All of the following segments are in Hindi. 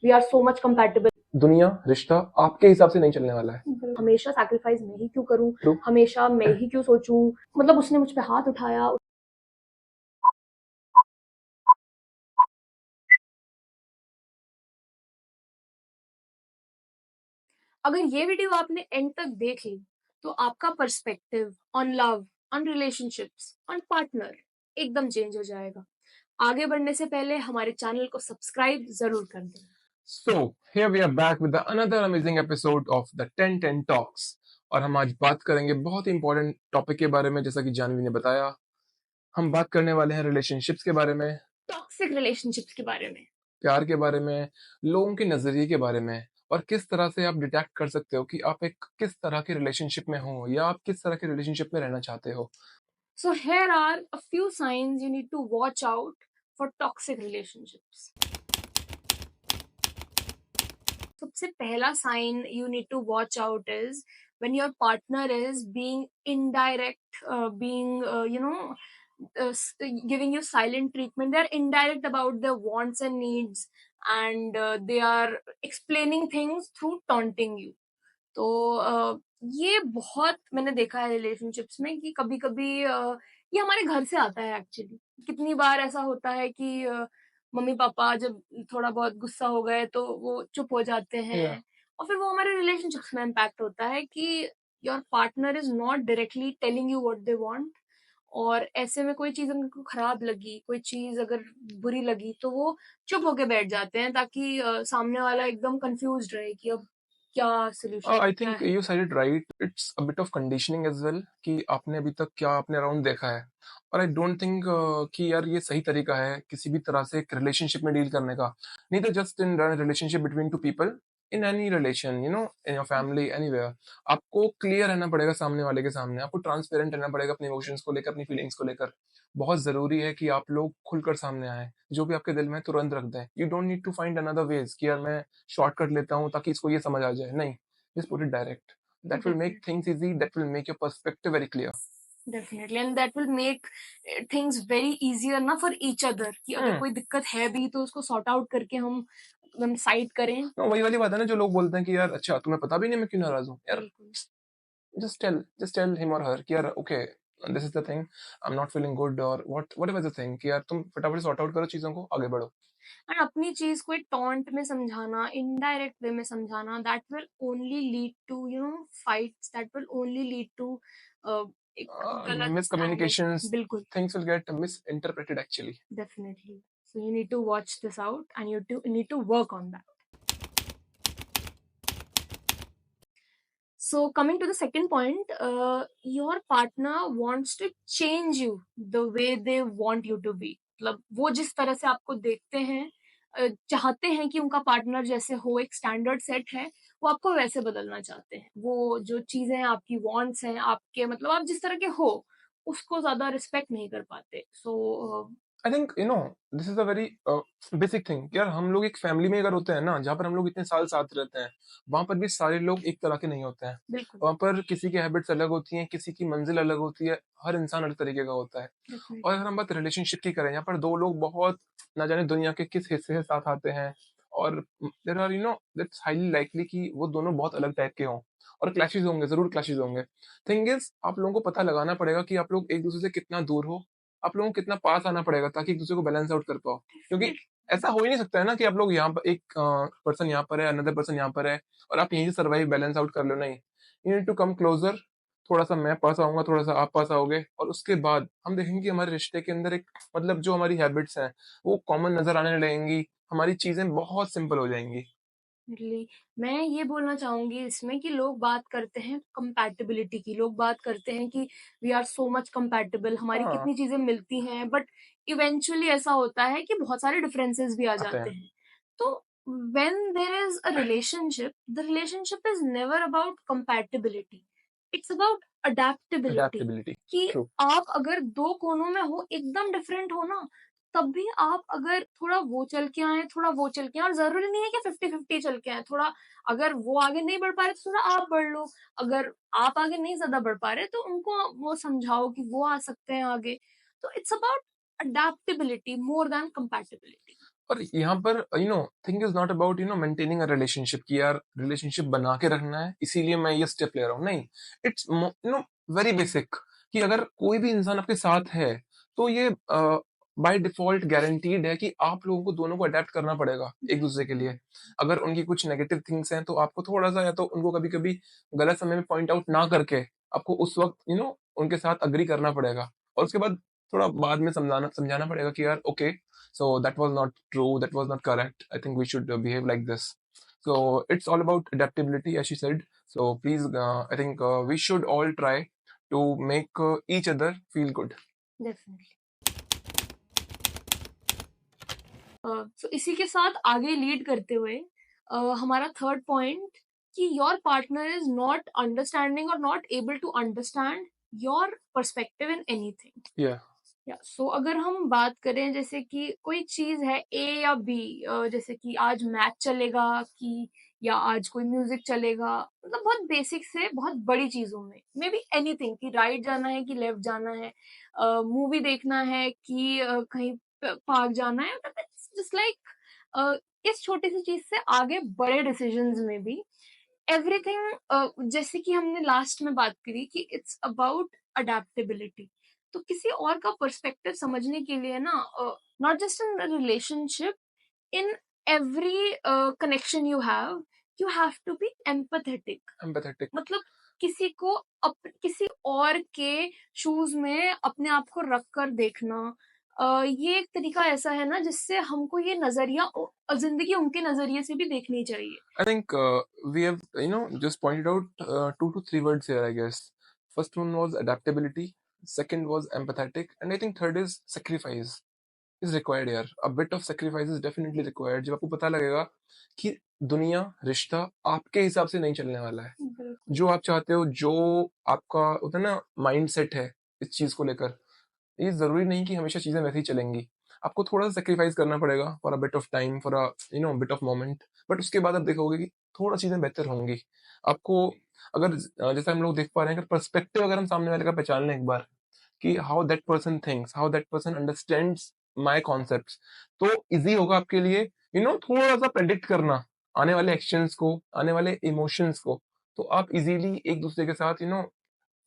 We are so much compatible. दुनिया रिश्ता आपके हिसाब से नहीं चलने वाला है। हमेशा सैक्रिफाइस मैं ही क्यों करूं, True. हमेशा मैं ही क्यों सोचूं, मतलब उसने मुझ पे हाथ उठाया। अगर ये वीडियो आपने एंड तक देख ली तो आपका perspective on love, on relationships, on partner एकदम चेंज हो जाएगा। आगे बढ़ने से पहले हमारे चैनल को सब्सक्राइब जरूर कर दें। So here we are back with another amazing episode of the 1010 Talks और हम आज बात करेंगे बहुत ही इंपॉर्टेंट टॉपिक के बारे में। जैसा कि जानवी ने बताया, हम बात करने वाले हैं रिलेशनशिप्स के बारे में, टॉक्सिक रिलेशनशिप्स के बारे में, प्यार के बारे में, लोगों के नजरिए के बारे में, और किस तरह से आप डिटेक्ट कर सकते हो कि आप एक किस तरह के रिलेशनशिप में हो या आप किस तरह के रिलेशनशिप में रहना चाहते हो। So here are a few signs you need to watch out for toxic relationships. सबसे पहला sign you need to watch out is when your partner is being indirect, giving you silent treatment. They're indirect about their wants and needs, and they are explaining things through taunting you. तो ये बहुत मैंने देखा है रिलेशनशिप्स में कि कभी कभी ये हमारे घर से आता है एक्चुअली। कितनी बार ऐसा होता है कि मम्मी पापा जब थोड़ा बहुत गुस्सा हो गए तो वो चुप हो जाते हैं। Yeah. और फिर वो हमारे रिलेशनशिप्स में इम्पैक्ट होता है कि your partner is not directly telling you what they want, और ऐसे में कोई चीज उनको खराब लगी, कोई चीज अगर बुरी लगी तो वो चुप होके बैठ जाते हैं ताकि सामने वाला एकदम कंफ्यूज रहे कि अब क्या सोल्यूशन आई क्या थिंक है। You said it right, it's a bit of conditioning as well कि आपने अभी तक क्या अपने अराउंड देखा है। और आई डोंट थिंक कि यार ये सही तरीका है किसी भी तरह से एक रिलेशनशिप में डील करने का। नहीं तो just in relationship between two people, in any relation, in your family, anywhere, आपको क्लियर रहना पड़ेगा सामने वाले के सामने। आपको ट्रांसपेरेंट रहना पड़ेगा अपने इमोशंस को लेकर, अपनी फीलिंग्स को लेकर। बहुत जरूरी है कि आप लोग खुलकर सामने आए, जो भी आपके दिल में है तुरंत रख दें। You don't need to find another ways कि यार मैं शॉर्टकट लेता हूँ ताकि इसको ये समझ आ जाए। नहीं, just put it direct. That will make things easy. That will make your perspective very clear. Definitely, and that will make things very easier ना फॉर ईच अदर कि अगर कोई दिक्कत है भी तो उसको सॉर्ट आउट करके हम साइड करें। वही वाली बात है ना, जो लोग बोलते हैं कि यार अच्छा तुम्हें पता भी नहीं मैं क्यों नाराज हूँ यार। बिल्कुल। just tell him or her कि यार okay, this is the thing, I'm not feeling good, or whatever the thing, कि यार तुम फटाफट सॉर्ट आउट करो चीजों को, आगे बढ़ो। एंड अपनी चीज को एक टॉन्ट में समझाना, इनडायरेक्ट वे में समझाना, that will only lead to fights, that will only lead to एक गलत Miscommunications, बिल्कुल। things will get misinterpreted actually. Definitely, so you need to watch this out and you need to work on that. So coming to the second point, your partner wants to change you the way they want you to be. मतलब वो जिस तरह से आपको देखते हैं, चाहते हैं कि उनका पार्टनर जैसे हो, एक स्टैंडर्ड सेट है, वो आपको वैसे बदलना चाहते हैं। वो जो चीजें आपकी वांट्स हैं, आपके मतलब आप जिस तरह के हो उसको ज्यादा रिस्पेक्ट नहीं कर पाते। So I think this is a very basic thing. यार हम लोग एक फैमिली में अगर होते हैं ना, जहाँ पर हम लोग इतने साल साथ रहते हैं, वहां पर भी सारे लोग एक तरह के नहीं होते हैं। बिल्कुल वहां पर किसी की हैबिट्स अलग होती हैं, किसी की मंजिल अलग होती है, हर इंसान अलग तरीके का होता है। और अगर हम बात रिलेशनशिप की करें, यहाँ पर दो लोग बहुत ना जाने दुनिया के किस हिस्से से साथ आते हैं, और there are that's highly likely कि वो दोनों बहुत अलग टाइप के हों, और क्लैशेस होंगे, जरूर क्लैशेस होंगे। थिंग इज, आप लोगों को पता लगाना पड़ेगा कि आप लोग एक दूसरे से कितना दूर हो, आप लोगों को कितना पास आना पड़ेगा ताकि एक दूसरे को बैलेंस आउट कर पाओ। क्योंकि ऐसा हो ही नहीं सकता है ना कि आप लोग यहाँ पर एक पर्सन यहाँ पर है, अनदर पर्सन यहाँ पर है, और आप यहीं से सर्वाइव बैलेंस आउट कर लो। नहीं, you need to come closer. थोड़ा सा मैं पास आऊंगा, थोड़ा सा आप पास आओगे, और उसके बाद हम देखेंगे कि हमारे रिश्ते के अंदर एक मतलब जो हमारी हैबिट्स हैं वो कॉमन नजर आने लगेंगी, हमारी चीजें बहुत सिंपल हो जाएंगी। Really, मैं ये बोलना चाहूंगी इसमें कि लोग बात करते हैं कंपैटिबिलिटी की, लोग बात करते हैं कि we are so much compatible, हमारी हाँ, कितनी चीजें मिलती हैं, बट इवेंचुअली ऐसा होता है कि बहुत सारे डिफरेंसेस भी आ आते जाते हैं। हैं। तो when there is a relationship, the relationship is never about compatibility, it's about adaptability. Adaptability. कि ट्रू। आप अगर दो कोनों में हो, एकदम डिफरेंट हो ना, तब भी आप अगर थोड़ा वो चल के आए, थोड़ा वो चल के आए, और जरूरी नहीं है कि 50-50 चल के आए। थोड़ा अगर वो आगे नहीं बढ़ पा रहे तो थोड़ा आप बढ़ लो, अगर आप आगे नहीं ज्यादा बढ़ पा रहे तो उनको वो समझाओ कि वो आ सकते हैं आगे। तो it's about adaptability more than compatibility. और यहाँ पर thing is not about maintaining a relationship कि यार रिलेशनशिप बना के रखना है इसीलिए मैं ये स्टेप ले रहा हूँ, नहीं। इट्स वेरी बेसिक कि अगर कोई भी इंसान आपके साथ है तो ये बाय डिफॉल्ट गारंटीड है कि आप लोगों को दोनों को अडेप्ट करना पड़ेगा एक दूसरे के लिए। अगर उनकी कुछ नेगेटिव थिंग्स हैं तो आपको थोड़ा सा, या तो उनको कभी कभी गलत समय में पॉइंट आउट ना करके आपको उस वक्त उनके साथ अग्री करना पड़ेगा, और उसके बाद थोड़ा बाद में समझाना समझाना पड़ेगा कि यार okay, so that was not true, that was not correct, I think we should behave like this. So it's all about adaptability, as she said. So please, I think we should all try to make each other feel good. Definitely. So इसी के साथ आगे लीड करते हुए हमारा थर्ड पॉइंट कि your partner is not understanding और not able to understand your perspective in anything. Yeah. So अगर हम बात करें जैसे कि कोई चीज है ए या बी, जैसे कि आज मैच चलेगा कि या आज कोई म्यूजिक चलेगा, मतलब बहुत बेसिक से बहुत बड़ी चीजों में मे बी एनीथिंग कि राइट जाना है कि लेफ्ट जाना है, मूवी देखना है कि कहीं पार्क जाना है, जस्ट लाइक इस छोटी सी चीज से आगे बड़े डिसीजंस में भी एवरीथिंग, जैसे कि हमने लास्ट में बात करी कि इट्स अबाउट अडेप्टेबिलिटी। तो किसी और का पर्सपेक्टिव समझने के लिए ना, not just in relationship, in every connection you have to be empathetic. Empathetic. मतलब किसी को किसी और के शूज में अपने आप को रख कर देखना, ये एक तरीका ऐसा है ना जिससे हमको ये नजरिया जिंदगी उनके नजरिए से भी देखनी चाहिए। I think we have just pointed out 2 to 3 words here, I guess. First one was adaptability, second was empathetic, and I think third is sacrifice is required here. A bit of sacrifice is definitely required. जब आपको पता लगेगा कि दुनिया, रिश्ता आपके हिसाब से नहीं चलने वाला है, बिल्कुल। जो आप चाहते हो, जो आपका होता है ना माइंड सेट है इस चीज को लेकर, ये जरूरी नहीं कि हमेशा चीजें वैसे ही चलेंगी। आपको थोड़ा सा सेक्रीफाइस करना पड़ेगा for a bit of time, for a bit of moment, but उसके बाद आप देखोगे कि थोड़ा चीजें बेहतर होंगी आपको। अगर जैसे हम लोग देख पा रहे हैं, अगर पर्सपेक्टिव अगर हम सामने वाले का पहचान लें एक बार कि how that person thinks, how that person understands my concepts, तो इजी होगा आपके लिए थोड़ा सा प्रेडिक्ट करना आने वाले एक्शंस को, आने वाले इमोशंस को। तो आप इजीली एक दूसरे के साथ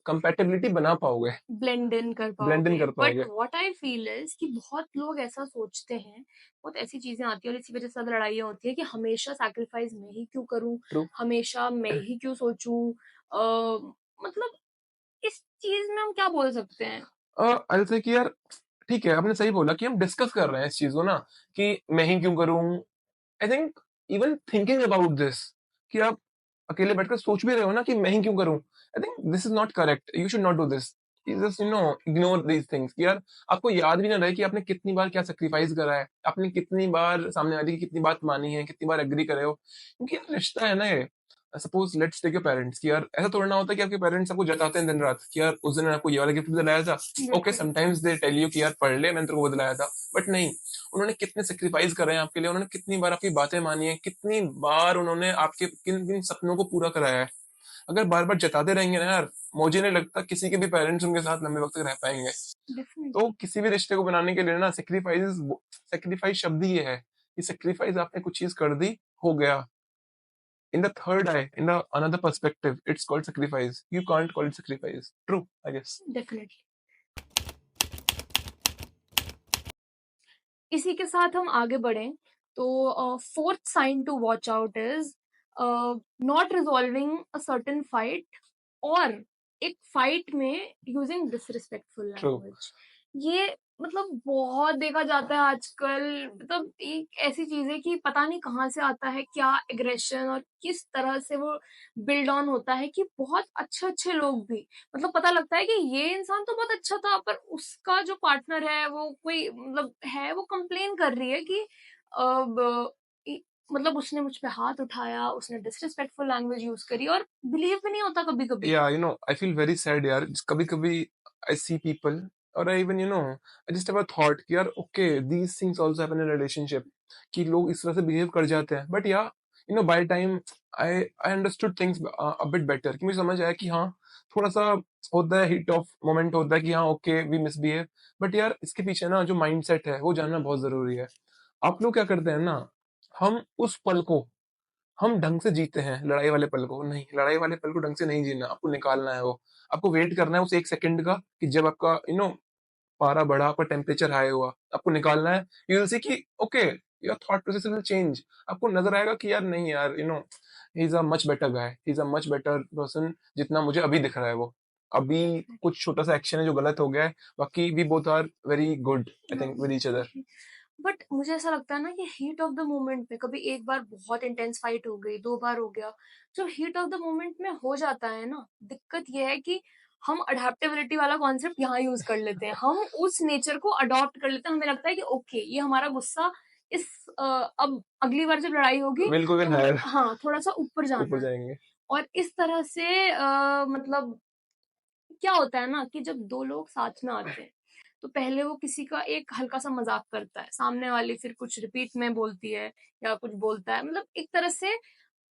कंपैटिबिलिटी बना पाओगे, ब्लेंड इन कर ब्लेंड इन पाओगे। कर बट पाओगे। व्हाट आई फील इज कि बहुत लोग ऐसा सोचते हैं, बहुत ऐसी चीजें आती है और इसी वजह से ज्यादा लड़ाइयाँ होती है कि हमेशा सैक्रिफाइस मैं ही क्यों करूं, ट्रू। हमेशा मैं ही क्यों सोचूं। मतलब इस चीज में हम क्या बोल सकते हैं? आई से कि यार ठीक है, आपने सही बोला कि हम डिस्कस कर रहे हैं इस चीज को ना, कि मैं ही क्यों करूं। I think even thinking about this कि आप अकेले बैठकर सोच भी रहे हो ना कि मैं ही क्यों करूं, आई think this is not correct, you should not do this. Just ignore these things कि यार आपको याद भी ना रहे कि आपने कितनी बार क्या सेक्रीफाइस करा है, आपने कितनी बार सामने वाले की कितनी बात मानी है, कितनी बार एग्री करे हो, क्योंकि यार रिश्ता है ना ये। Suppose let's take your parents कि यार ऐसा थोड़ा ना होता कि आपके पेरेंट्स आपको जताते हैं दिन रात कि यार उस दिन आपको ये वाला गिफ्ट दिलाया था। Okay, sometimes they tell you कि यार पढ़ ले, मैंने तेरे को वो दिलाया था, बट नहीं, उन्होंने कितने सेक्रीफाइस करे हैं आपके लिए, उन्होंने कितनी बार आपकी बातें मानी है, कितनी बार उन्होंने आपके किन किन सपनों को पूरा कराया है। अगर बार बार जताते रहेंगे ना यार, मुझे नहीं लगता किसी के भी पेरेंट्स उनके साथ लंबे वक्त तक रह पाएंगे। तो किसी भी रिश्ते को बनाने के लिए ना सेक्रीफाइस, सेक्रीफाइस शब्द ही ये है कि सेक्रीफाइस आपने कुछ चीज कर दी, हो गया। In the third eye, in the another perspective, it's called sacrifice. You can't call it sacrifice. True, I guess. Definitely. इसी के साथ हम आगे बढ़ें तो fourth sign to watch out is not resolving a certain fight, और एक फाइट में यूजिंग डिसरिस्पेक्टफुल True. लैंग्वेज। ये मतलब बहुत देखा जाता है आजकल। मतलब एक ऐसी चीज है कि पता नहीं कहाँ से आता है क्या एग्रेशन और किस तरह से वो बिल्ड ऑन होता है कि बहुत अच्छे अच्छे लोग भी, मतलब पता लगता है कि ये इंसान तो बहुत अच्छा था पर उसका जो पार्टनर है वो कोई मतलब है, वो कंप्लेन कर रही है कि मतलब उसने मुझ पे हाथ उठाया, उसने डिसरिस्पेक्टफुल लैंग्वेज यूज करी, और बिलीव भी नहीं होता कभी कभी। Yeah, I feel very sad, यार। कभी कभी I see people, or I even, I just have a thought कि यार okay, these things also happen in a relationship, कि लोग इस तरह से बिहेव कर जाते हैं। But yeah, by time I understood things a bit better, कि मुझे समझ आया कि हाँ, थोड़ा सा होता है, हिट ऑफ मोमेंट होता है कि हाँ ओके वी मिसबिहेव, बट यार इसके पीछे ना जो माइंड सेट है वो जानना बहुत जरूरी है। आप लोग क्या करते हैं ना, हम उस पल को हम ढंग से जीते हैं, लड़ाई वाले पल को नहीं, लड़ाई वाले पल को ढंग से नहीं जीना, आपको निकालना है वो। आपको वेट करना है उस 1 सेकंड का कि जब आपका पारा बढ़ा, आपका टेम्परेचर हाई हुआ, आपको निकालना है। यू विल सी कि okay, your thought process will change. आपको नज़र आएगा कि यार नहीं यार, he is a much better guy, he is a much better person जितना मुझे अभी दिख रहा है वो। अभी कुछ छोटा-सा एक्शन है जो गलत हो गया है, बाकी we both are very good I think with each other. But मुझे ऐसा लगता है ना कि हीट ऑफ द मोमेंट में कभी एक बार बहुत इंटेंस फाइट हो गई, 2 बार हो गया, जब हीट ऑफ द मोमेंट में हो जाता है ना, दिक्कत ये है कि हम अडैप्टेबिलिटी वाला कॉन्सेप्ट यहाँ यूज कर लेते हैं, हम उस नेचर को अडॉप्ट कर लेते हैं, हमें लगता है कि ओके ये हमारा गुस्सा इस अब अगली बार जब लड़ाई होगी विल गो इवन तो हायर, हाँ थोड़ा सा ऊपर जाना ऊपर है। जाएँगे। और इस तरह से मतलब क्या होता है ना कि जब 2 लोग साथ में आते हैं, तो पहले वो किसी का एक हल्का-सा मज़ाक करता है, सामने वाली फिर कुछ रिपीट में बोलती है या कुछ बोलता है। मतलब एक तरह से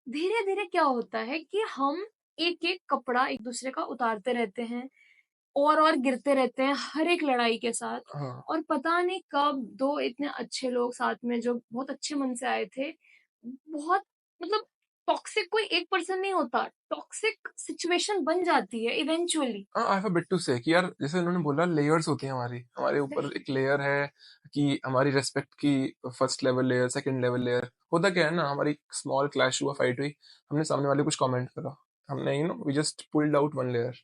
धीरे-धीरे क्या होता है कि हम एक-एक कपड़ा एक-दूसरे का उतारते रहते हैं और गिरते रहते हैं हर एक लड़ाई के साथ। हाँ। और पता नहीं कब 2 इतने अच्छे लोग साथ में जो बहुत अच्छे मन से आए थे, बहुत मतलब टॉक्सिक कोई एक पर्सन नहीं होता, टॉक्सिक सिचुएशन बन जाती है इवेंचुअली। हाँ, I have a bit to say कि यार जैसे उन्होंने बोला लेयर्स होती हैं हमारी, हमारे ऊपर एक लेयर है कि हमारी रिस्पेक्ट की first level layer, second level layer. होता क्या है ना, हमारी स्मॉल क्लैश हुआ, फाइट हुई, हमने सामने वाले को कुछ कमेंट करा, हमने we just pulled out one layer,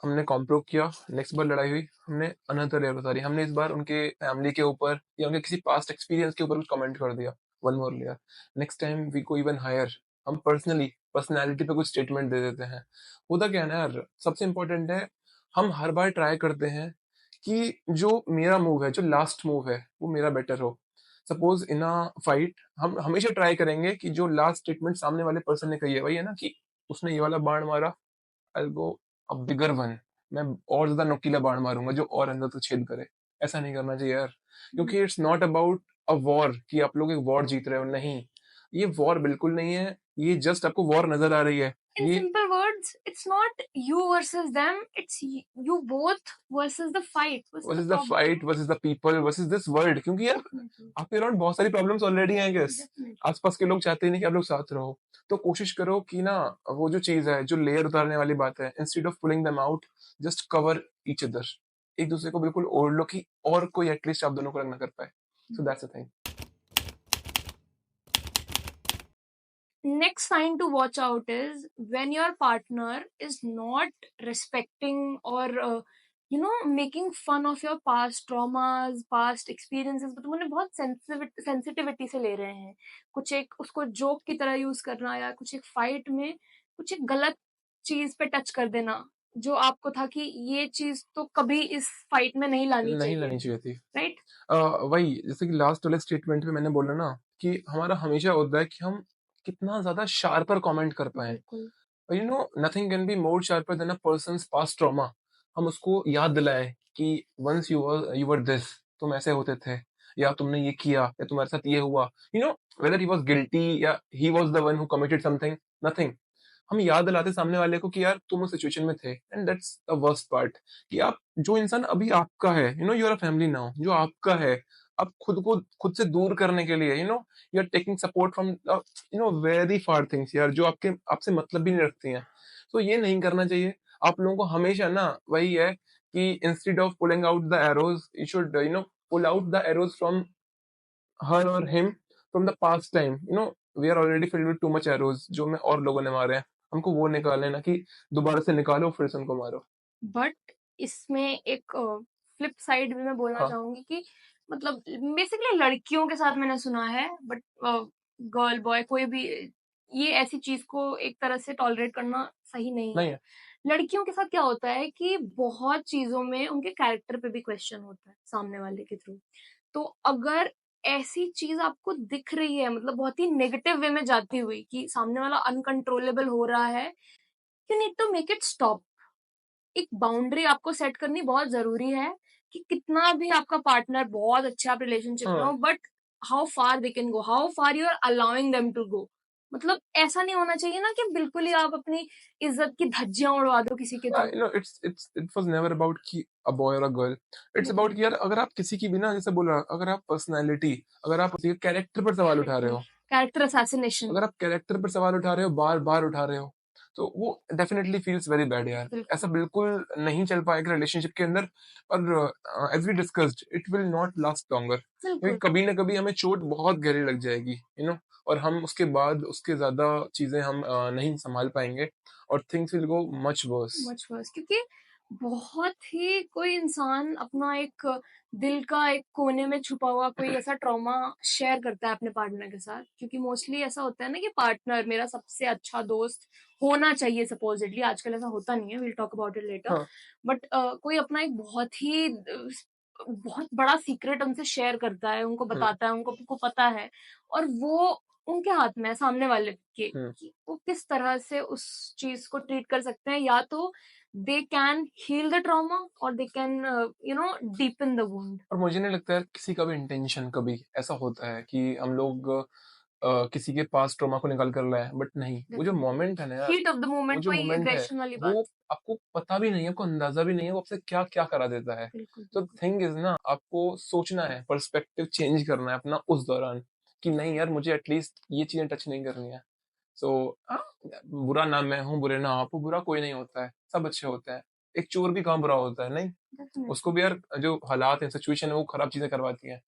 हमने कॉम्प्रो किया, नेक्स्ट बार लड़ाई हुई, हमने अनदर लेयर उतारी, हमने इस बार उनके फैमिली के ऊपर या उनके किसी पास्ट एक्सपीरियंस के ऊपर कुछ कमेंट कर दिया, one more layer. Next time we go even higher, हम पर्सनैलिटी पे कुछ स्टेटमेंट दे देते हैं। होता क्या है ना यार, सबसे इम्पोर्टेंट है, हम हर बार ट्राई करते हैं कि जो मेरा मूव है, जो लास्ट मूव है, वो मेरा बेटर हो। सपोज इन अ फाइट हम हमेशा ट्राई करेंगे कि जो लास्ट स्टेटमेंट सामने वाले पर्सन ने कही है, वही है ना कि उसने ये वाला बाण मारा, आई गो अ बिगर वन, मैं और ज्यादा नुकीला बाण मारूंगा जो और अंदर तक छेद करे। ऐसा नहीं करना चाहिए यार, क्योंकि it's not about a war कि आप लोग एक वॉर जीत रहे हो, नहीं, ये वॉर बिल्कुल नहीं है, ये जस्ट आपको वॉर नजर आ रही है। In ये simple words, it's not you versus them, it's you both versus the fight, versus the versus the problem. Fight, versus the people, versus this world, क्योंकि यार Definitely, आपके अराउंड बहुत सारी प्रॉब्लम्स ऑलरेडी हैं गेस। definitely. आसपास के लोग चाहते ही नहीं कि आप लोग साथ रहो। तो कोशिश करो कि ना, वो जो चीज है, जो लेयर उतारने वाली बात है, instead of pulling them out, just cover each other. एक दूसरे को बिल्कुल ओढ़ लो कि और कोई एटलीस्ट आप दोनों को रंग ना कर पाए। So that's the thing. Next sign to watch out is when your partner is not respecting or making fun of your past traumas, past experiences, but उन्हें बहुत सेंसिटिविटी से ले रहे हैं, कुछ एक उसको जोक की तरह यूज करना या कुछ एक फाइट में कुछ एक गलत चीज पे टच कर देना जो आपको था कि ये चीज तो कभी इस फाइट में नहीं लानी नहीं चाहिए, लानी चाहिए थी। राइट? वही जैसे कि लास्ट वाले स्टेटमेंट में मैंने बोला ना कि हमारा हमेशा होता है कि हम कितना ज्यादा शार्पर कमेंट कर पाए। बिल्कुल। Nothing can be more sharper than a person's past trauma. हम उसको याद दिलाएं कि वंस यू वर दिस, तुम ऐसे होते थे, या तुमने ये किया, या तुम्हारे साथ ये हुआ, वेदर ही वाज गिल्टी या he was the one who committed something, nothing. हम याद दिलाते सामने वाले को कि यार तुम उस सिचुएशन में थे, and that's the worst part कि आप जो इंसान अभी आपका है, you are a family now, जो आपका है, आप खुद को खुद से दूर करने के लिए you are taking support from very far things यार, जो आपके आपसे मतलब भी नहीं रखती हैं। तो ये नहीं करना चाहिए। आप लोगों को हमेशा ना वही है कि instead of pulling out the arrows, you should pull out the arrows from her और him from the past time. We are already filled with too much arrows जो में और लोगों ने मारे हैं, हमको वो निकालने ना कि दोबारा से निकालो फिर से उनको मारो। बट इसमें एक फ्लिप साइड भी मैं बोलना हाँ। चाहूंगी कि मतलब बेसिकली लड़कियों के साथ मैंने सुना है, बट गर्ल बॉय कोई भी ये ऐसी चीज को एक तरह से टॉलरेट करना सही नहीं नहीं है। है। लड़कियों के साथ क्या होता है कि बहुत चीजों में उनके कैरेक्टर पे भी क्वेश्चन होता है सामने वाले के थ्रू। तो अगर ऐसी चीज आपको दिख रही है, मतलब बहुत ही नेगेटिव वे में जाती हुई कि सामने वाला अनकंट्रोलेबल हो रहा है, you need to make it stop. एक बाउंड्री आपको सेट करनी बहुत जरूरी है कि कितना भी आपका पार्टनर बहुत अच्छा आप रिलेशनशिप में हो, हाँ। But how far they can go, how far you are allowing them to go. मतलब ऐसा नहीं होना चाहिए ना कि बिल्कुल ही आप अपनी इज्जत की धज्जियां उड़वा दो किसी के through. It was never about कि अ बॉय और अ गर्ल। इट्स अबाउट कि यार अगर आप किसी की भी ना, जैसे बोला, अगर आप पर्सनालिटी, अगर आप किसी के कैरेक्टर पर सवाल उठा रहे हो, कैरेक्टर असैसिनेशन। अगर आप कैरेक्टर पर सवाल उठा रहे हो, बार बार उठा रहे हो, तो वो डेफिनेटली फील्स वेरी बैड यार। बिल्कुल ऐसा बिल्कुल नहीं चल पाएगा रिलेशनशिप के अंदर। और as we discussed, it will not last longer, क्योंकि बिल्कुल। कभी ना कभी हमें चोट बहुत गहरी लग जाएगी, और हम उसके बाद उसके ज्यादा चीजें हम नहीं संभाल पाएंगे, और things will go much worse. Much worse, क्योंकि बहुत ही कोई इंसान अपना एक दिल का एक कोने में छुपा हुआ कोई ऐसा ट्रॉमा शेयर करता है अपने पार्टनर के साथ, क्योंकि मोस्टली ऐसा होता है ना कि पार्टनर मेरा सबसे अच्छा दोस्त होना चाहिए सपोजिटली, आजकल ऐसा होता नहीं है, will talk about it later. हाँ। बट कोई अपना एक बहुत ही बहुत बड़ा सीक्रेट उनसे शेयर करता है, उनको हम्म। बताता है, उनको पता है, और वो उनके हाथ में है, सामने वाले के, हम्म। कि वो किस तरह से उस चीज को ट्रीट कर सकते हैं। या तो they can heal the trauma और they can deepen the wound. और मुझे नहीं लगता यार किसी का भी इंटेंशन कभी ऐसा होता है कि हम लोग किसी के पास ट्रॉमा को निकाल कर लाए हैं, बट नहीं, वो जो डेफिनेटली मोमेंट है ना यार, हीट ऑफ द वो मोमेंट, जो कोई मोमेंट है, एग्रेशन वाली वो बात। आपको पता भी नहीं है, आपको अंदाजा भी नहीं है वो आपसे क्या क्या करा देता है। बिल्कुल तो बिल्कुल। थिंग इज ना, आपको सोचना है, पर्सपेक्टिव चेंज करना है अपना उस दौरान, कि नहीं यार, मुझे एटलीस्ट ये चीजें टच नहीं करनी है। सो बुरा ना मैं हूँ, बुरे ना आप हो, बुरा कोई नहीं होता है, सब अच्छे होते हैं। एक चोर भी कहाँ बुरा होता है, नहीं, उसको डेफिनेटली। भी यार जो हालात है, सिचुएशन है, वो खराब चीजें करवाती है।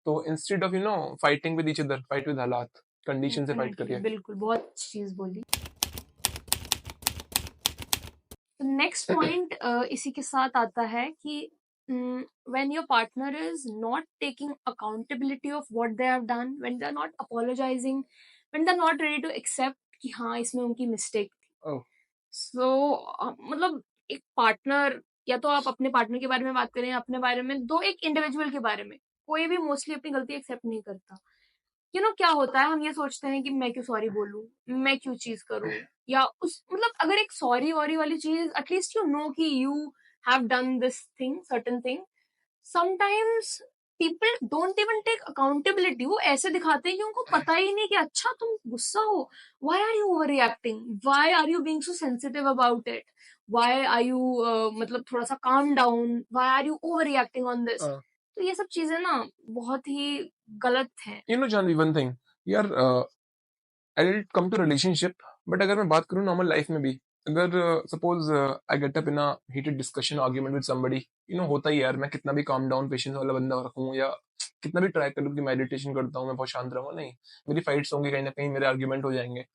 तो instead of fighting with each other, fight with हालात, कंडीशन से फाइट डेफिनेटली करिए। बिल्कुल, बहुत अच्छी चीज बोली। नेक्स्ट पॉइंट इसी के साथ आता है कि when your partner is not taking accountability of what they have done, when they are not apologizing, when they are not ready to accept कि हाँ इसमें उनकी मिस्टेक थी। ओह। सो मतलब एक पार्टनर, या तो आप अपने पार्टनर के बारे में बात करें या अपने बारे में, दो एक इंडिविजुअल के बारे में, कोई भी मोस्टली अपनी गलती एक्सेप्ट नहीं करता। क्या होता है, हम ये सोचते हैं कि मैं क्यों सॉरी बोलूं, मैं क्यों चीज करूं, या उस मतलब अगर एक सॉरी वॉरी वाली चीज, एटलीस्ट यू नो कि you have done this thing, certain thing. Sometimes people don't even take accountability, वो ऐसे दिखाते हैं कि उनको पता ही नहीं कि अच्छा तुम गुस्सा हो, why are you overreacting, why are you being so sensitive about it, why are you मतलब थोड़ा सा calm down, why are you overreacting on this. तो ये सब चीजें ना बहुत ही गलत है। जानवी, वन थिंग यार, I will come to relationship, but अगर मैं बात करूँ नॉर्मल लाइफ में भी, अगर suppose I get up in a heated discussion, argument with somebody, होता ही यार, मैं कितना भी काम डाउन पेशेंस वाला बंदा रखूं, या कितना भी ट्राई करूं कि मेडिटेशन करता हूँ, मैं बहुत शांत रहूंगा, नहीं, मेरी फाइट्स होंगी, कहीं ना कहीं मेरे आर्ग्यूमेंट हो जाएंगे।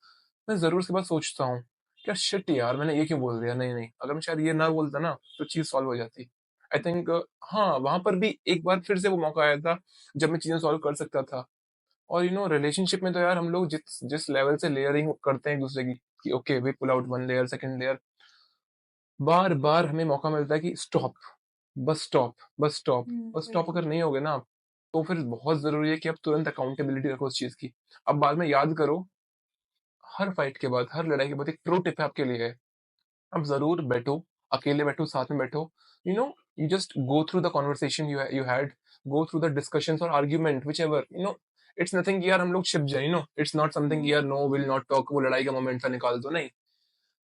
मैं जरूर उसके बाद सोचता हूँ, क्या शिट यार, मैंने ये क्यों बोल दिया, नहीं नहीं, अगर मैं शायद ये ना बोलता ना, तो चीज सॉल्व हो जाती। आई थिंक हाँ, वहां पर भी एक बार फिर से वो मौका आया था जब मैं चीजें सॉल्व कर सकता था। और रिलेशनशिप में तो यार हम लोग जिस जिस लेवल से लेयरिंग करते हैं एक दूसरे की, कि okay we pull out one layer, second layer, बार बार हमें मौका मिलता है कि stop, bus stop, bus stop, bus stop. बिल्कुल। अगर नहीं होगे ना आप, तो फिर बहुत जरूरी है कि आप तुरंत अकाउंटेबिलिटी रखो उस चीज की। अब बाद में याद करो, हर फाइट के बाद, हर लड़ाई के बाद एक प्रो टिप है आपके लिए। अब जरूर बैठो, अकेले बैठो, साथ में बैठो, you know you just go through the conversation you had, go through the discussions और argument whichever, it's nothing कि यार हम लोग छिप जाए, इट्स नॉट समथिंग यार, नो विल नॉट टॉक, वो लड़ाई का मोमेंट था निकाल दो, नहीं,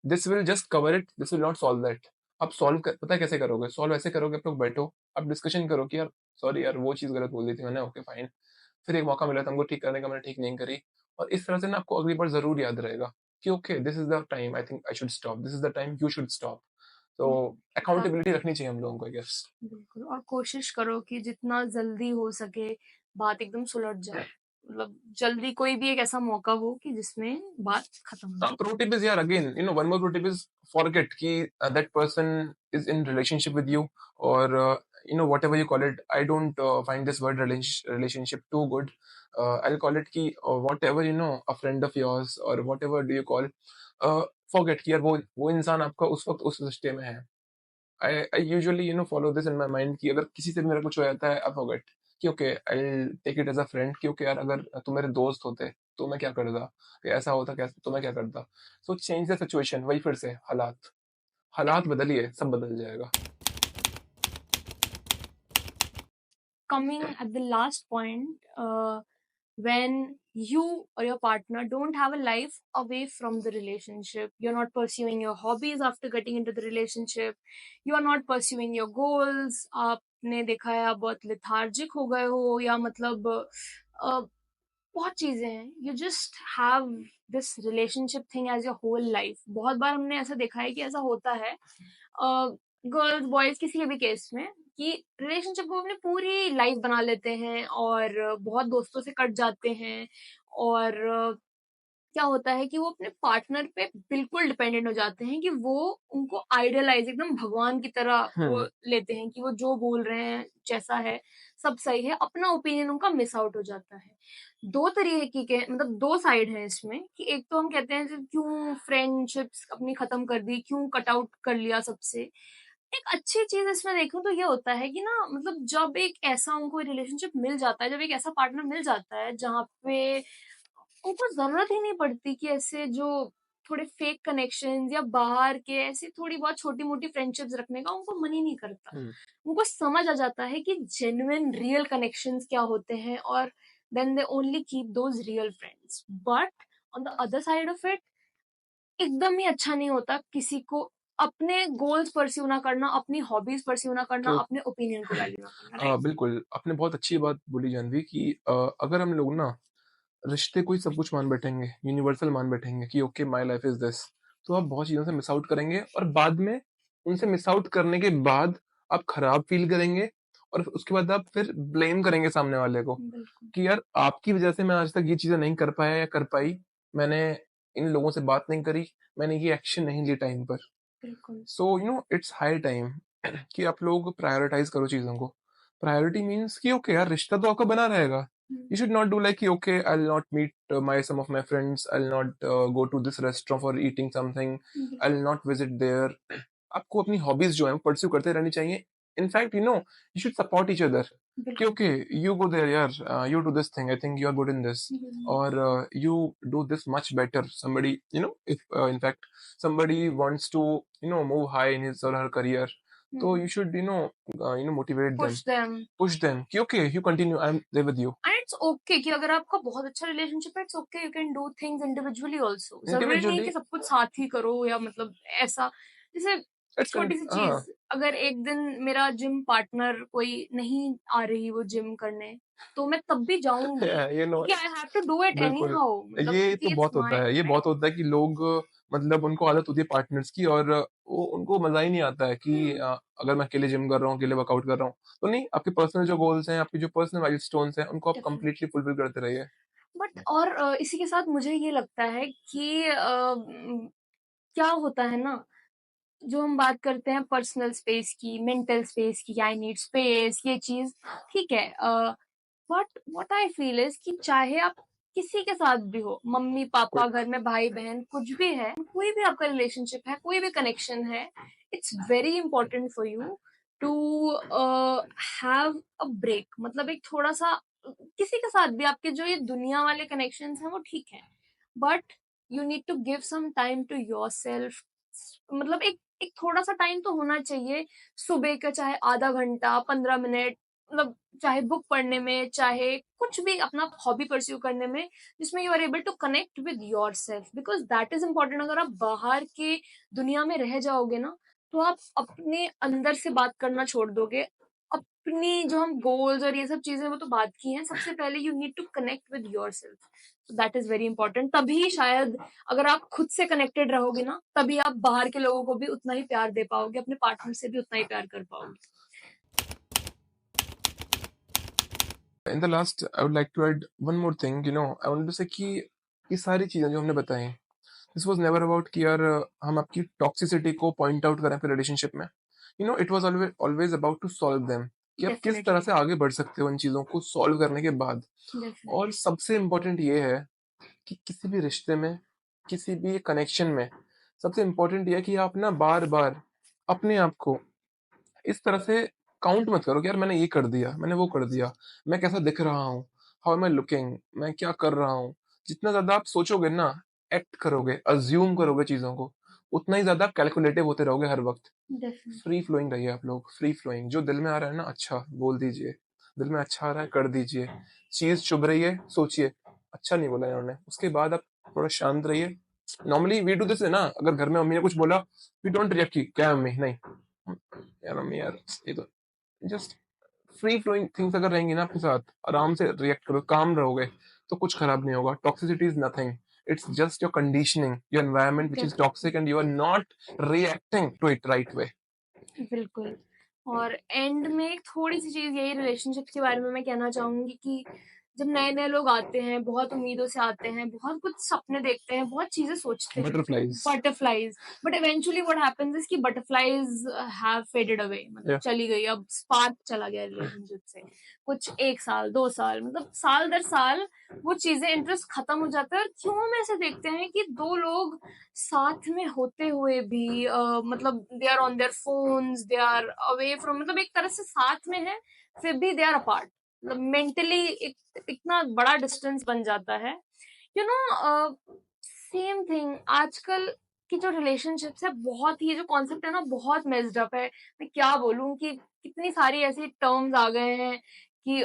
this will just cover it, this will not solve that. आप पता है कैसे करोगे सॉल्व? ऐसे करोगे, आप लोग बैठो, आप डिस्कशन करो कि यार सॉरी यार, वो चीज गलत बोल दी थी मैंने, ओके फाइन, फिर एक मौका मिला था हमको ठीक करने का, मैंने ठीक नहीं करी, और इस तरह से ना आपको अगली बार जरूर याद रहेगा कि okay this is the time I think I should stop, this is the time you should stop. तो अकाउंटेबिलिटी रखनी चाहिए हम लोगों को, आई गेस। बिल्कुल, और कोशिश करो कि जितना जल्दी हो सके बात एकदम सुलझ जाए, मतलब जल्दी कोई भी एक ऐसा मौका हो कि जिसमें बात खत्म हो। Pro tip is, yeah, again, one more pro tip is, forget ki that person is in relationship with you, or whatever you call it. I don't find this word relationship too good. I'll call it ki whatever, a friend of yours or whatever do you call. Forget कि यार वो इंसान आपका उस वक्त उस रिश्ते में है। I usually follow this in my mind कि अगर किसी से भी मेरा कुछ हो जाता है, I forget कि okay I take it as a friend, कि ओके यार, अगर तुम मेरे दोस्त होते तो मैं क्या करता, कि ऐसा होता कैसे, तो मैं क्या करता। सो चेंज द सिचुएशन, वही फिर से हालात, हालात बदलिए, सब बदल जाएगा। Coming at the last point, when you or your partner don't have a life away from the relationship. You're not pursuing your hobbies after getting into the relationship. You are not pursuing your goals. आपने देखा है आप बहुत lethargic हो गए हो, या मतलब बहुत चीजें हैं. You just have this relationship thing as your whole life. बहुत बार हमने ऐसा देखा है कि ऐसा होता है गर्ल्स बॉयज किसी के भी केस में, कि रिलेशनशिप को अपनी पूरी लाइफ बना लेते हैं और बहुत दोस्तों से कट जाते हैं. और क्या होता है कि वो अपने पार्टनर पे बिल्कुल डिपेंडेंट हो जाते हैं, कि वो उनको आइडलाइज एकदम भगवान की तरह वो लेते हैं, कि वो जो बोल रहे हैं जैसा है सब सही है. अपना ओपिनियन उनका मिस आउट हो जाता है. दो तरीके के मतलब दो साइड हैं इसमें, कि एक तो हम कहते हैं कि क्यों फ्रेंडशिप्स अपनी खत्म कर दी, क्यों कट आउट कर लिया सबसे. एक अच्छी चीज इसमें देखूं तो ये होता है कि ना, मतलब जब एक ऐसा उनको रिलेशनशिप मिल जाता है, जब एक ऐसा पार्टनर मिल जाता है जहाँ पे उनको जरूरत ही नहीं पड़ती कि ऐसे जो थोड़े फेक कनेक्शंस या बाहर के ऐसी थोड़ी बहुत छोटी मोटी फ्रेंडशिप्स रखने का उनको मन ही नहीं करता. उनको समझ आ जाता है कि जेन्युइन रियल कनेक्शंस क्या होते हैं, और then they only keep those real friends. But on the other side of it, एकदम ही अच्छा नहीं होता किसी को अपने गोल्स परस्यू ना करना, अपनी हॉबीज परस्यू ना करना, क्यों अपने ओपिनियन को वैल्यू ना करना. राइट. बिल्कुल आपने बहुत अच्छी बात बोली जानवी कि अगर हम लोग ना रिश्ते को ही सब कुछ मान बैठेंगे, यूनिवर्सल मान बैठेंगे कि okay my life is this, तो आप बहुत चीज़ों से मिस आउट करेंगे और बाद में उनसे मिस आउट करने के बाद आप खराब फील करेंगे और उसके बाद आप फिर ब्लेम करेंगे सामने वाले को बिल्कुल. कि यार आपकी वजह से मैं आज तक ये चीज़ें नहीं कर पाया या कर पाई, मैंने इन लोगों से बात नहीं करी, मैंने ये एक्शन नहीं ली टाइम पर. बिल्कुल. सो इट्स हाई टाइम कि आप लोग प्रायोरिटाइज करो चीज़ों को. प्रायोरिटी मीन्स कि ओके यार रिश्ता तो आपका बना रहेगा. You should not do like okay, I'll not meet my some of my friends, I'll not go to this restaurant for eating something, I'll not visit there. आपको अपनी हॉबीज जो है वो परस्यू करते रहनी चाहिए. In fact you should support each other कि okay, you go there यार, you do this thing, I think you are good in this, or you do this much better. Somebody if in fact somebody wants to move high in his or her career, so you should motivate them, push them कि okay, you continue, I'm there with you. And it's okay कि अगर आपका बहुत अच्छा रिलेशनशिप है, it's okay, you can do things individually also. जरूरी नहीं है Individually कि सब कुछ साथ ही करो, या मतलब ऐसा. जैसे it's छोटी सी हाँ चीज, अगर एक दिन मेरा जिम पार्टनर कोई नहीं आ रही वो जिम करने, तो मैं तब भी जाऊंगी, क्योंकि I have to do it any बिल्कुल. हाउ, मतलब ये तो क्योंकि इट्स बहुत होता है, ये माई. बहुत होता है कि लोग मतलब उनको आदत होती है पार्टनर्स की और वो उनको मजा ही नहीं आता है कि अगर मैं अकेले जिम कर रहा हूँ, अकेले वर्कआउट कर रहा हूँ, तो नहीं, आपके पर्सनल जो गोल्स हैं, आपके जो पर्सनल माइलस्टोन्स हैं, उनको आप कंप्लीटली फुलफिल करते रहिए. बट और इसी के साथ मुझे ये लगता है कि क्या होता है ना, जो हम बात करते हैं पर्सनल स्पेस की, मेंटल स्पेस की, आई नीड स्पेस, ये चीज ठीक है. But what I feel is कि चाहे आप किसी के साथ भी हो, मम्मी कोई पापा, घर में भाई बहन, कुछ भी है, कोई भी आपका रिलेशनशिप है, कोई भी कनेक्शन है, it's very important for you to have a break. मतलब एक थोड़ा सा, किसी के साथ भी आपके जो ये दुनिया वाले कनेक्शन हैं वो ठीक है, but you need to give some time to yourself. मतलब एक एक थोड़ा सा टाइम तो होना चाहिए, सुबह का चाहे आधा घंटा, 15 मिनट, मतलब चाहे बुक पढ़ने में, चाहे कुछ भी अपना हॉबी परस्यू करने में, जिसमें you are able to connect with yourself, because that is important. अगर आप बाहर के दुनिया में रह जाओगे ना, तो आप अपने अंदर से बात करना छोड़ दोगे. अपनी जो हम गोल्स और ये सब चीजें वो तो बात की हैं, सबसे पहले you need to connect with yourself. That is very important. तभी शायद अगर आप खुद से कनेक्टेड रहोगे ना, तभी आप बाहर के लोगों को भी उतना ही प्यार दे पाओगे, अपने पार्टनर से भी उतना ही प्यार कर पाओगे. In the last I would like to add one more thing. I want to say कि ये सारी चीजें जो हमने बताई, दिस वाज नेवर अबाउट कि यार हम आपकी टॉक्सिसिटी को पॉइंट आउट करें अपने रिलेशनशिप में. It was always always about to solve them कि आप किस तरह डेफिनेटली. से आगे बढ़ सकते हो इन चीजों को सॉल्व करने के बाद. और डेफिनेटली. सबसे इम्पोर्टेंट ये है कि किसी भी रिश्ते में, किसी भी कनेक्शन में, सबसे इम्पोर्टेंट ये है कि आप ना बार बार अपने आप को इस तरह से काउंट मत करो कि यार मैंने ये कर दिया, मैंने वो कर दिया, मैं कैसा दिख रहा हूँ, हाउ एम आई लुकिंग, मैं क्या कर रहा हूँ. जितना ज्यादा आप सोचोगे ना, एक्ट करोगे, अज्यूम करोगे चीजों को, उतना ही ज्यादा आप कैलकुलेटिव होते रहोगे हर वक्त. डेफिनेटली. फ्री फ्लोइंग रहिए आप लोग, फ्री फ्लोइंग. जो दिल में आ रहा है ना, अच्छा बोल दीजिए. दिल में अच्छा आ रहा है कर दीजिए, चीज़ चुभ रही है सोचिए, अच्छा नहीं बोला इन्होंने, उसके बाद आप थोड़ा शांत रहिए। नॉर्मली वी डू दिस है ना, अगर घर में मम्मी ने कुछ बोला, वी डोंट रिएक्ट कि क्या है मम्मी? नहीं, यार मम्मी यार ये तो जस्ट फ्री फ्लोइंग थिंग्स अगर रहेंगी ना आपके साथ, आराम से रिएक्ट करो, काम रहोगे, तो कुछ खराब नहीं होगा। Toxicity is nothing, it's just your conditioning, your environment which is toxic and you are not reacting to it right way. बिल्कुल। और एंड में एक थोड़ी-सी चीज़ यही रिलेशनशिप्स के बारे में मैं कहना चाहूँगी कि जब नए-नए लोग आते हैं, बहुत उम्मीदों से आते हैं, बहुत कुछ सपने देखते हैं, बहुत चीज़ें सोचते हैं, butterflies. Butterflies, but eventually what happens is कि बटरफ्लाइज़ हैव फेडेड अवे, मतलब या चली गई, अब स्पार्क चला गया रिलेशनशिप से। कुछ 1 साल, 2 साल, मतलब साल दर साल वो चीज़ें, इंटरेस्ट खत्म हो जाता है। और क्यों हम ऐसे देखते हैं कि 2 लोग साथ में होते हुए भी मतलब they are on their phones, they are away from, मतलब एक तरह से साथ में है फिर भी दे आर अपार्ट, मतलब मेंटली इतना बड़ा डिस्टेंस बन जाता है। यू नो, सेम थिंग आजकल की जो रिलेशनशिप्स है, बहुत ही, जो कॉन्सेप्ट है ना, बहुत मेस्ड अप है। मैं क्या बोलूं कि कितनी सारी ऐसी टर्म्स आ गए हैं कि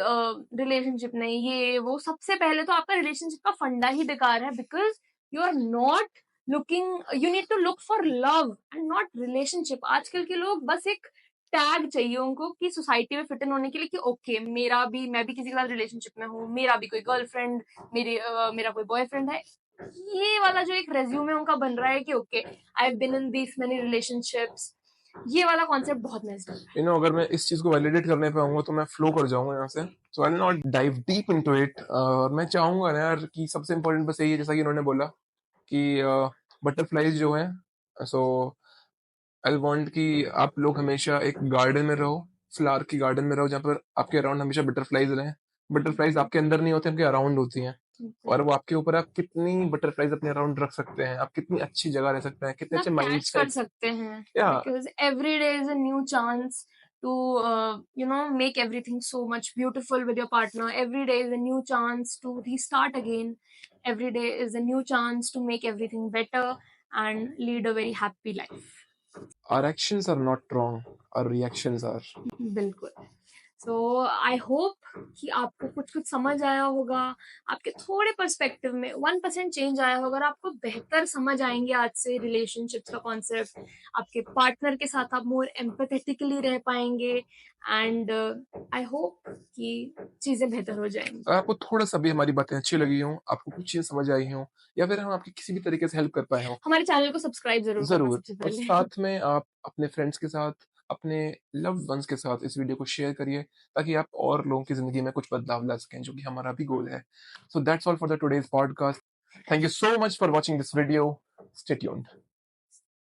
रिलेशनशिप नहीं, ये वो। सबसे पहले तो आपका रिलेशनशिप का फंडा ही बेकार है, because you are not looking, you need to look for love and not relationship. आजकल के लोग बस एक टैग चाहिए उनको कि सोसाइटी में फिट इन होने के लिए, कि ओके मैं भी किसी के साथ रिलेशनशिप में हूँ, मेरा भी कोई गर्लफ्रेंड, मेरा कोई बॉयफ्रेंड है। ये वाला जो एक रेज्यूमे उनका बन रहा है कि okay I have been in this many relationships, ये वाला कॉन्सेप्ट बहुत मेस्ड अप है। यू नो, अगर मैं इस चीज को वैलिडेट करने पे आऊंगा तो मैं फ्लो कर जाऊंगा यहाँ से, so I will not dive deep into it. और मैं चाहूंगा ना यार कि सबसे इम्पोर्टेंट बस यही है, जैसा कि इन्होंने बोला कि बटरफ्लाइज जो है, सो आई वांट कि आप लोग हमेशा एक गार्डन में रहो, फ्लावर की गार्डन में रहो, जहाँ पर आपके अराउंड हमेशा बटरफ्लाइज रहें। बटरफ्लाइज आपके अंदर नहीं होते, आपके अराउंड होती हैं, और वो आपके ऊपर, आप कितनी बटरफ्लाइज अपने अराउंड रख सकते हैं, आप कितनी अच्छी जगह रह सकते हैं, कितने ना अच्छे कैच कर माइंडसेट। सकते हैं, या because every day is a new chance to make everything so much beautiful with your partner. Every day is a new chance to restart again. Every day is a new chance to make everything better and lead a very happy life. our actions are not wrong, our reactions are. बिल्कुल। सो आई होप कि आपको कुछ कुछ समझ आया होगा, आपके थोड़े पर्सपेक्टिव में 1% चेंज आया होगा, और आपको बेहतर समझ आएंगे आज से रिलेशनशिप्स का कॉन्सेप्ट। आपके पार्टनर के साथ आप मोर एम्पैथेटिकली रह पाएंगे, एंड आई होप कि चीजें बेहतर हो जाएंगी। अगर आपको थोड़ा सा भी हमारी बातें अच्छी लगी हो, आपको कुछ चीज़ समझ आई हो, या फिर हम आपकी किसी भी तरीके से हेल्प कर पाए हो, हमारे चैनल को सब्सक्राइब जरूर करना ज़रूर। सबसे और पहले। साथ में आप अपने फ्रेंड्स के साथ, अपने लव्ड वन्स के साथ इस वीडियो को शेयर करिए, ताकि आप और लोगों की ज़िंदगी में कुछ बदलाव ला सकें, जो कि हमारा भी गोल है। So that's all for the today's podcast. Thank you so much for watching this video. Stay tuned.